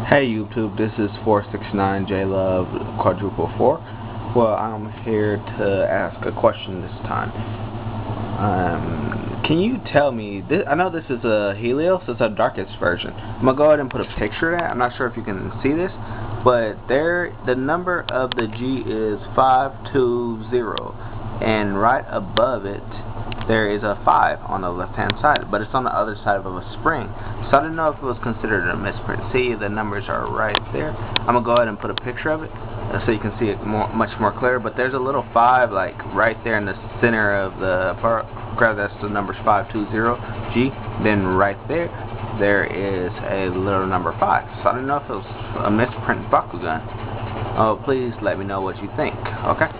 Hey YouTube, this is 469JLove quadruple 4. Well, I'm here to ask a question this time. Can you tell me, I know this is a Helios, it's a darkest version. I'm going to go ahead and put a picture of that. I'm not sure if you can see this, but the number of the G is 520, and right above it there is a 5 on the left hand side, but it's on the other side of a spring. So I didn't know if it was considered a misprint. See, the numbers are right there. I'm going to go ahead and put a picture of it so you can see it much more clear. But there's a little 5 like right there in the center of the paragraph. That's the numbers 520G. Then right there is a little number 5. So I didn't know if it was a misprint bakugan. Oh, please let me know what you think. Okay?